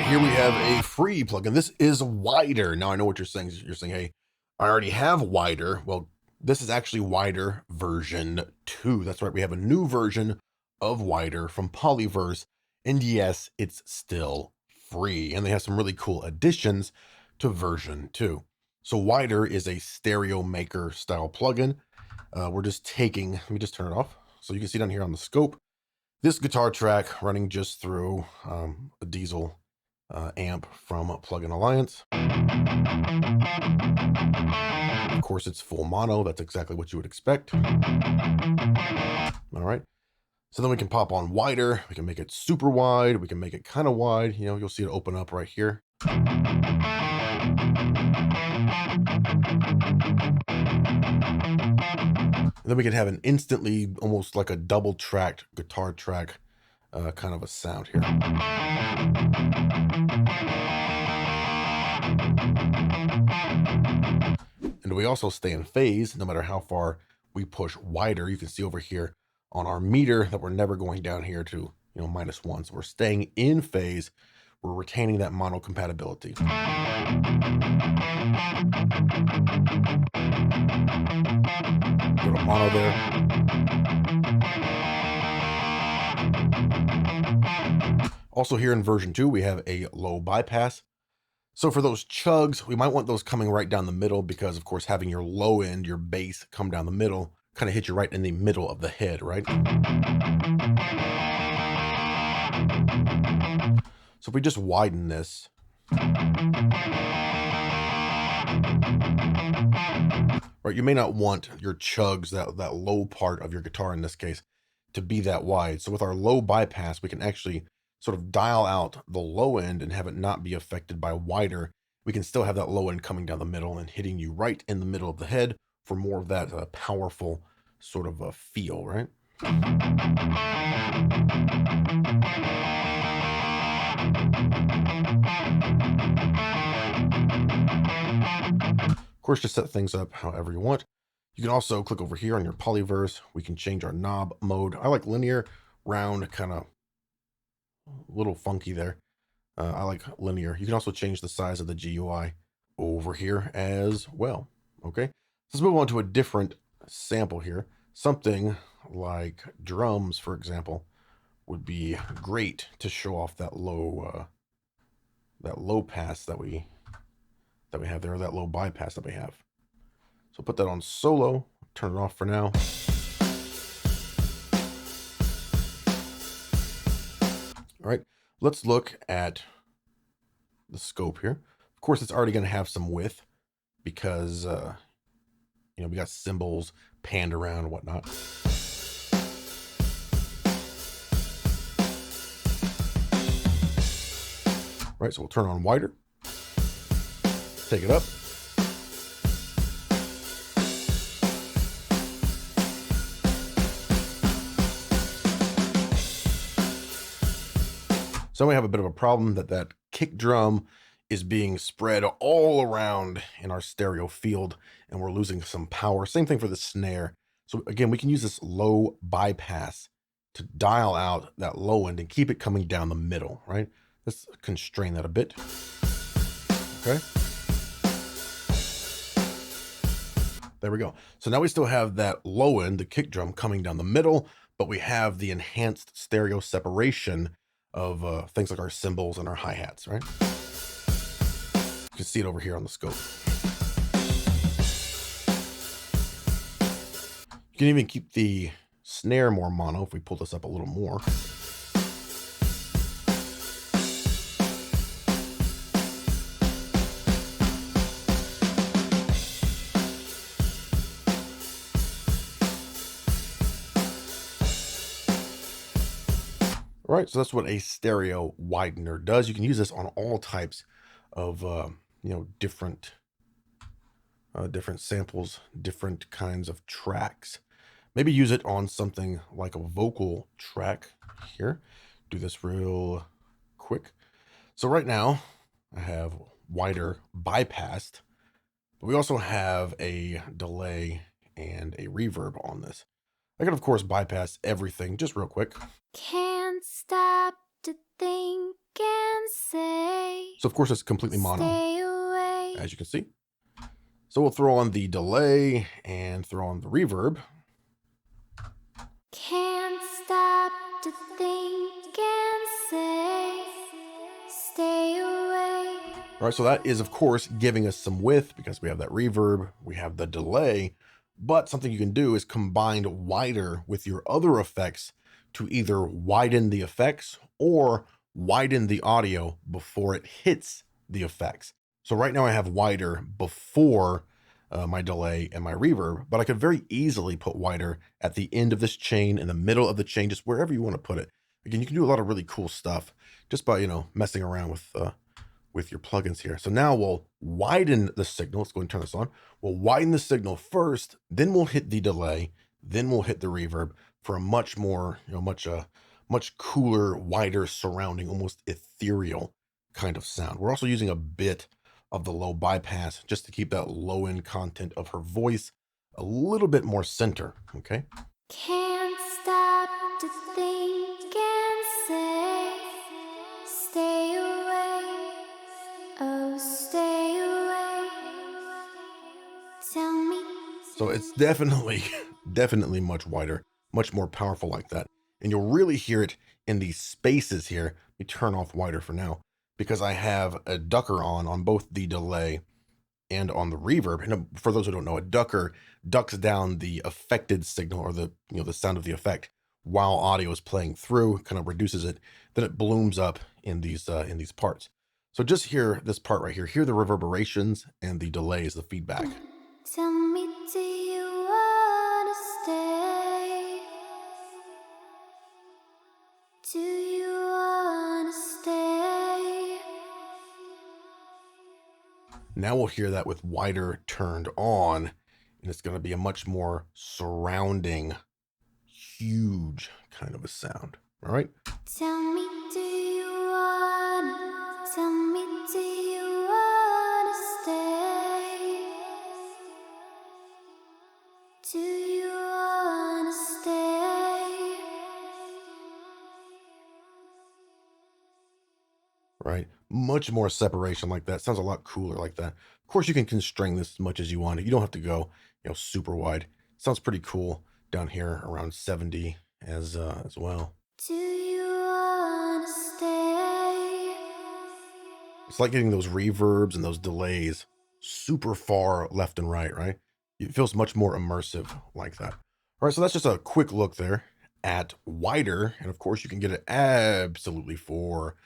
Here we have a free plugin. This is Wider. Now I know what you're saying. You're saying, hey, I already have Wider. Well, this is actually Wider version 2. That's right. We have a new version of Wider from Polyverse. And yes, it's still free. And they have some really cool additions to version 2. So Wider is a stereo maker style plugin. We're just taking, let me just turn it off. So you can see down here on the scope, this guitar track running just through a diesel amp from Plugin Alliance. Of course, it's full mono. That's exactly what you would expect. All right. So then we can pop on wider. We can make it super wide. We can make it kind of wide. You know, you'll see it open up right here. And then we can have an instantly, almost like a double tracked guitar track kind of a sound here. And we also stay in phase no matter how far we push wider. You can see over here on our meter that we're never going down here to, you know, -1. So we're staying in phase. We're retaining that mono compatibility. Go to mono there. Also here in version 2, we have a low bypass. So for those chugs, we might want those coming right down the middle because, of course, having your low end, your bass come down the middle, kind of hit you right in the middle of the head, right? So if we just widen this, right, you may not want your chugs, that low part of your guitar in this case, to be that wide. So with our low bypass, we can actually sort of dial out the low end and have it not be affected by wider. We can still have that low end coming down the middle and hitting you right in the middle of the head for more of that powerful sort of a feel, right? Of course, just set things up however you want. You can also click over here on your Polyverse. We can change our knob mode. I like linear, round, kind of a little funky there. I like linear. You can also change the size of the GUI over here as well. Okay, let's move on to a different sample here. Something like drums, for example, would be great to show off that low pass that we have there, that low bypass that we have. So put that on solo, turn it off for now. All right, let's look at the scope here. Of course, it's already going to have some width because, you know, we got cymbals panned around and whatnot. All right, so we'll turn on wider, take it up. So we have a bit of a problem that kick drum is being spread all around in our stereo field and we're losing some power. Same thing for the snare. So again, we can use this low bypass to dial out that low end and keep it coming down the middle, right? Let's constrain that a bit. Okay. There we go. So now we still have that low end, the kick drum coming down the middle, but we have the enhanced stereo separation of things like our cymbals and our hi-hats, right? You can see it over here on the scope. You can even keep the snare more mono if we pull this up a little more. All right, so that's what a stereo widener does. You can use this on all types of, you know, different samples, different kinds of tracks. Maybe use it on something like a vocal track here. Do this real quick. So right now I have wider bypassed, but we also have a delay and a reverb on this. I can of course bypass everything just real quick. Can't stop to think and say. So of course it's completely mono, Stay away. as you can see. So we'll throw on the delay and throw on the reverb. Can't stop to think and say. Stay away. All right, so that is of course giving us some width because we have that reverb, we have the delay, but something you can do is combine wider with your other effects to either widen the effects or widen the audio before it hits the effects. So right now I have wider before my delay and my reverb, but I could very easily put wider at the end of this chain, in the middle of the chain, just wherever you want to put it. Again, you can do a lot of really cool stuff just by, messing around with your plugins here. So now we'll widen the signal. Let's go and turn this on. We'll widen the signal first, then we'll hit the delay, then we'll hit the reverb for a much more, much cooler, wider surrounding, almost ethereal kind of sound. We're also using a bit of the low bypass just to keep that low end content of her voice a little bit more center. Okay. Can't stop to think and say. Stay away. Oh, stay away. Tell me. So it's definitely much wider, much more powerful like that. And you'll really hear it in these spaces here. Let me turn off wider for now because I have a ducker on both the delay and on the reverb. And for those who don't know, a ducker ducks down the affected signal or the sound of the effect while audio is playing through, kind of reduces it. Then it blooms up in these parts. So just hear this part right here. Hear the reverberations and the delays, the feedback. Tell me, do you wanna stay? Do you wanna stay? Now we'll hear that with wider turned on, and it's going to be a much more surrounding, huge kind of a sound. All right. Tell me, do you wanna? Tell me, do you wanna stay? Do you wanna stay? Right. Much more separation like that. Sounds a lot cooler like that. Of course, you can constrain this as much as you want. You don't have to go, super wide. Sounds pretty cool down here around 70 as well. Do you wanna stay? It's like getting those reverbs and those delays super far left and right? It feels much more immersive like that. All right, so that's just a quick look there at wider. And of course, you can get it absolutely for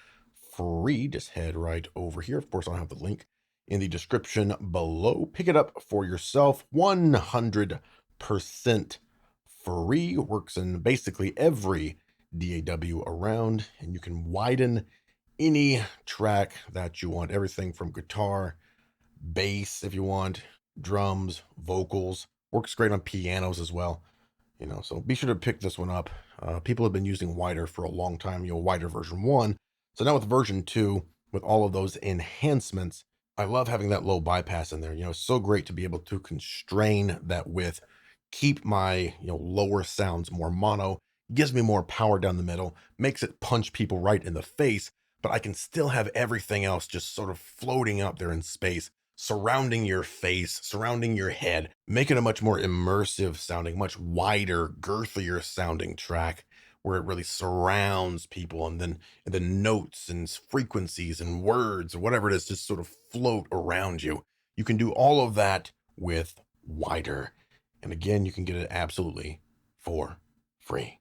free. Just head right over here. Of course, I'll have the link in the description below. Pick it up for yourself. 100% free. Works in basically every DAW around, and you can widen any track that you want. Everything from guitar, bass if you want, drums, vocals. Works great on pianos as well. So be sure to pick this one up. People have been using wider for a long time. Wider version 1. So now with version 2, with all of those enhancements, I love having that low bypass in there. It's so great to be able to constrain that width, keep my lower sounds more mono, gives me more power down the middle, makes it punch people right in the face, but I can still have everything else just sort of floating up there in space, surrounding your face, surrounding your head, making a much more immersive sounding, much wider, girthier sounding track where it really surrounds people, and then notes and frequencies and words or whatever it is just sort of float around you. You can do all of that with wider. And again, you can get it absolutely for free.